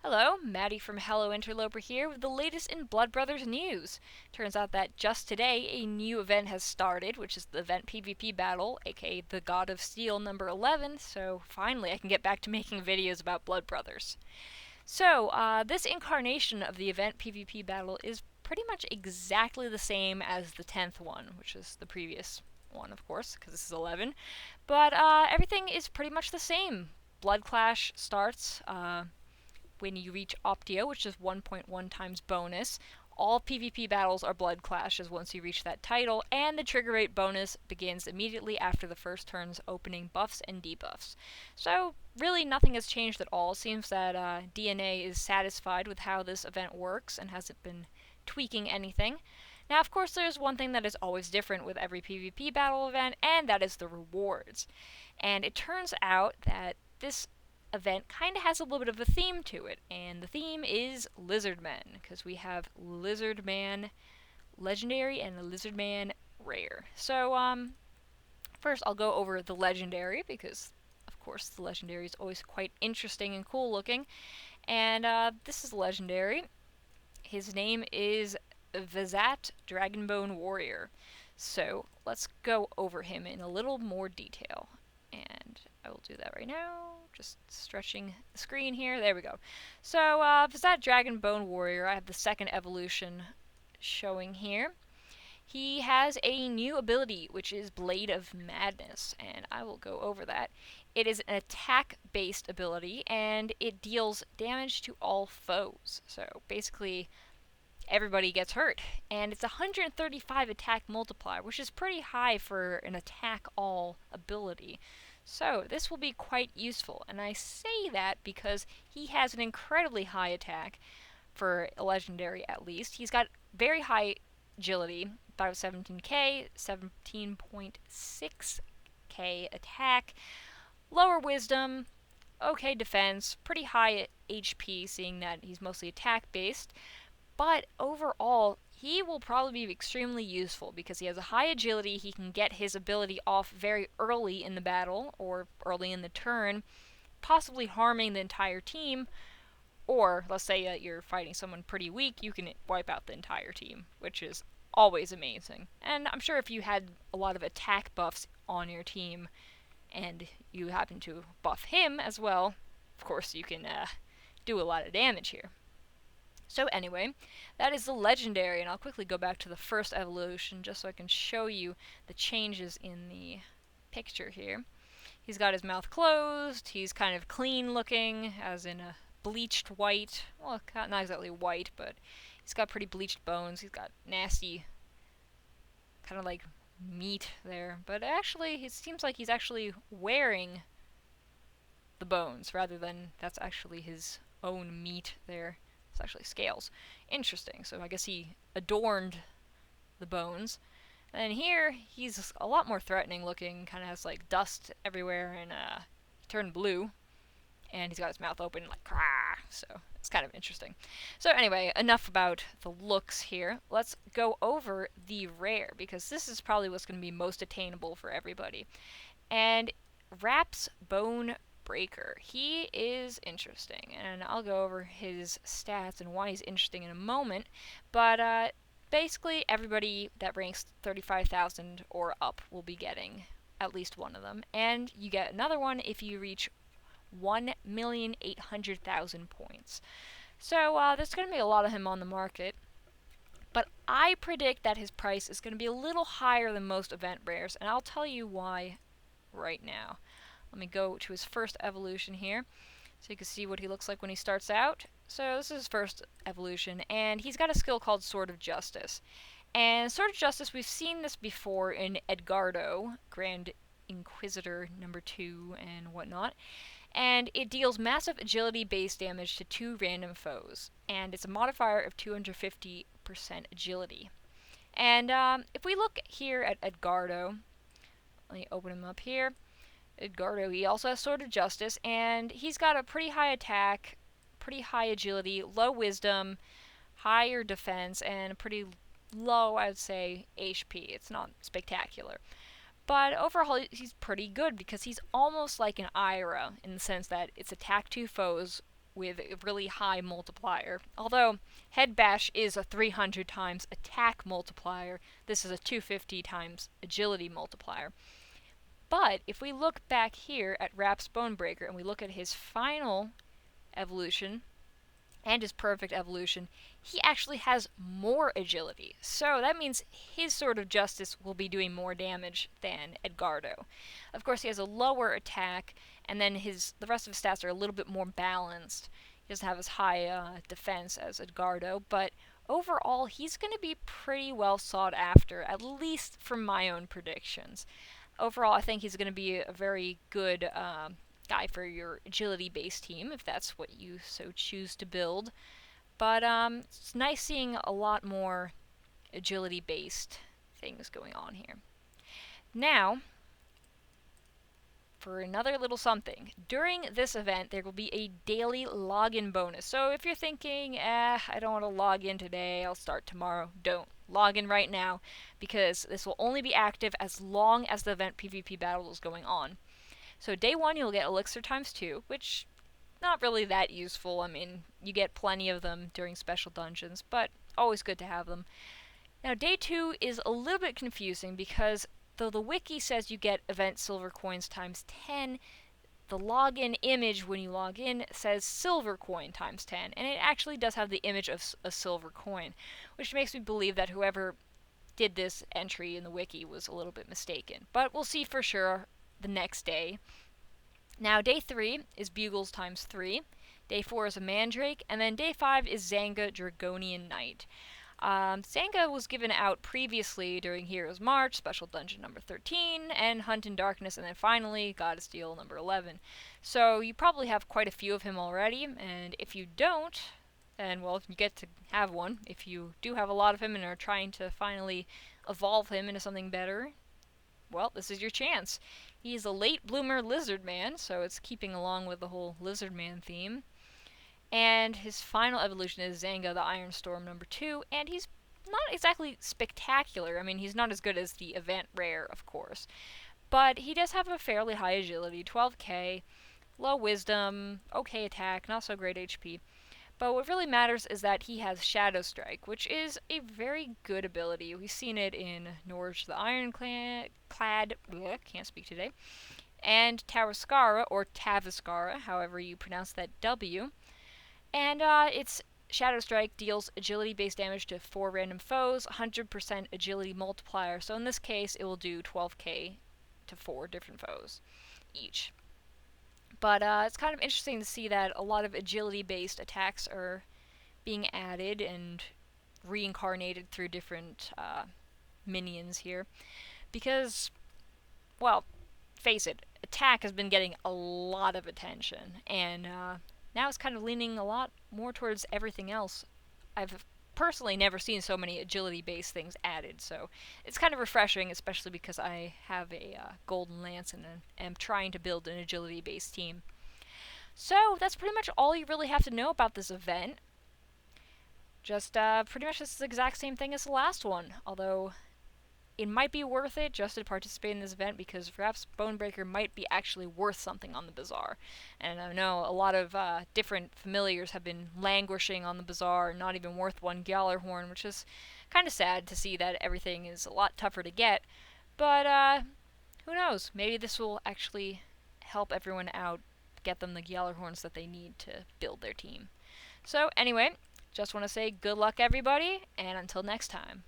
Hello, Maddie from Hello Interloper here with the latest in Blood Brothers news. Turns out that just today a new event has started, which is the event PvP battle, aka the God of Steel number 11, so finally I can get back to making videos about Blood Brothers. So, this incarnation of the event PvP battle is pretty much exactly the same as the 10th one, which is the previous one, of course, because this is 11. But everything is pretty much the same. Blood Clash starts when you reach Optio, which is 1.1 times bonus. All PvP battles are blood clashes once you reach that title, and the trigger rate bonus begins immediately after the first turn's opening buffs and debuffs. So, really, nothing has changed at all. Seems that DeNA is satisfied with how this event works and hasn't been tweaking anything. Now, of course, there's one thing that is always different with every PvP battle event, and that is the rewards. And it turns out that this event kind of has a little bit of a theme to it, and the theme is Lizardmen, because we have Lizardman Legendary and the Lizardman Rare. So, first I'll go over the Legendary, because of course the Legendary is always quite interesting and cool looking, and this is Legendary. His name is Vizat Dragonbone Warrior. So, let's go over him in a little more detail. And I will do that right now. Just stretching the screen here. There we go. So, Vizat Dragonbone Warrior, I have the second evolution showing here. He has a new ability, which is Blade of Madness, and I will go over that. It is an attack-based ability, and it deals damage to all foes. So, basically, everybody gets hurt. And it's 135 attack multiplier, which is pretty high for an attack all ability. So this will be quite useful, and I say that because he has an incredibly high attack for a legendary at least. He's got very high agility, about 17k, 17.6k attack, lower wisdom, okay defense, pretty high HP seeing that he's mostly attack based. But overall, he will probably be extremely useful because he has a high agility. He can get his ability off very early in the battle or early in the turn, possibly harming the entire team. Or, let's say you're fighting someone pretty weak, you can wipe out the entire team, which is always amazing. And I'm sure if you had a lot of attack buffs on your team and you happen to buff him as well, of course you can do a lot of damage here. So anyway, that is the Legendary, and I'll quickly go back to the first evolution just so I can show you the changes in the picture here. He's got his mouth closed, he's kind of clean looking, as in a bleached white, well, not exactly white, but he's got pretty bleached bones, he's got nasty, kind of like meat there, but actually, it seems like he's actually wearing the bones, rather than that's actually his own meat there. It's actually scales. Interesting. So I guess he adorned the bones. And then here, he's a lot more threatening looking. Kind of has like dust everywhere, and he turned blue. And he's got his mouth open, like, crah. So it's kind of interesting. So anyway, enough about the looks here. Let's go over the rare, because this is probably what's going to be most attainable for everybody. And Rap's Bone Breaker. He is interesting, and I'll go over his stats and why he's interesting in a moment, but basically everybody that ranks 35,000 or up will be getting at least one of them, and you get another one if you reach 1,800,000 points. So there's going to be a lot of him on the market, but I predict that his price is going to be a little higher than most event rares, and I'll tell you why right now. Let me go to his first evolution here, so you can see what he looks like when he starts out. So this is his first evolution, and he's got a skill called Sword of Justice. And Sword of Justice, we've seen this before in Edgardo, Grand Inquisitor number 2 and whatnot. And it deals massive agility base damage to 2 random foes. And it's a modifier of 250% agility. And if we look here at Edgardo, let me open him up here. Edgardo, he also has Sword of Justice, and he's got a pretty high attack, pretty high agility, low wisdom, higher defense, and pretty low, I would say, HP. It's not spectacular. But overall, he's pretty good because he's almost like an Ira in the sense that it's attack 2 foes with a really high multiplier. Although Head Bash is a 300 times attack multiplier, this is a 250 times agility multiplier. But if we look back here at Rap's Bonebreaker and we look at his final evolution and his perfect evolution, he actually has more agility. So that means his Sword of Justice will be doing more damage than Edgardo. Of course, he has a lower attack, and then the rest of his stats are a little bit more balanced. He doesn't have as high defense as Edgardo, but overall, he's going to be pretty well sought after, at least from my own predictions. Overall, I think he's going to be a very good guy for your agility-based team, if that's what you so choose to build. But it's nice seeing a lot more agility-based things going on here. Now, for another little something. During this event, there will be a daily login bonus. So if you're thinking, I don't want to log in today, I'll start tomorrow, don't. Log in right now, because this will only be active as long as the event PvP battle is going on. So day 1, you'll get Elixir ×2, which not really that useful. I mean, you get plenty of them during special dungeons, but always good to have them. Now, day 2 is a little bit confusing because though the wiki says you get event silver coins ×10, the login image when you log in says silver coin ×10, and it actually does have the image of a silver coin, which makes me believe that whoever did this entry in the wiki was a little bit mistaken. But we'll see for sure the next day. Now, day 3 is Bugles ×3, day 4 is a Mandrake, and then day 5 is Zanga Dragonian Knight. Zanga was given out previously during Heroes March, Special Dungeon number 13, and Hunt in Darkness, and then finally God of Steel number 11. So you probably have quite a few of him already, and if you don't, then, well, you get to have one. If you do have a lot of him and are trying to finally evolve him into something better, well, this is your chance. He's a late bloomer lizard man, so it's keeping along with the whole lizard man theme. And his final evolution is Zanga the Iron Storm number 2, and he's not exactly spectacular. I mean, he's not as good as the event rare, of course. But he does have a fairly high agility, 12k, low wisdom, okay attack, not so great HP. But what really matters is that he has Shadow Strike, which is a very good ability. We've seen it in Norge the Ironclad, can't speak today, and Tavascara, or Tavascara, however you pronounce that W. And its Shadow Strike deals agility-based damage to 4 random foes, 100% agility multiplier, so in this case it will do 12k to 4 different foes each. But it's kind of interesting to see that a lot of agility-based attacks are being added and reincarnated through different minions here. Because, well, face it, attack has been getting a lot of attention, and now it's kind of leaning a lot more towards everything else. I've personally never seen so many agility-based things added, so it's kind of refreshing, especially because I have a Golden Lance and am trying to build an agility-based team. So that's pretty much all you really have to know about this event. Just pretty much it's the exact same thing as the last one, although it might be worth it just to participate in this event because Rap's Bonebreaker might be actually worth something on the Bazaar. And I know a lot of different familiars have been languishing on the Bazaar and not even worth one Gjallarhorn, which is kind of sad to see that everything is a lot tougher to get. But who knows? Maybe this will actually help everyone out, get them the Gjallarhorns that they need to build their team. So anyway, just want to say good luck everybody, and until next time.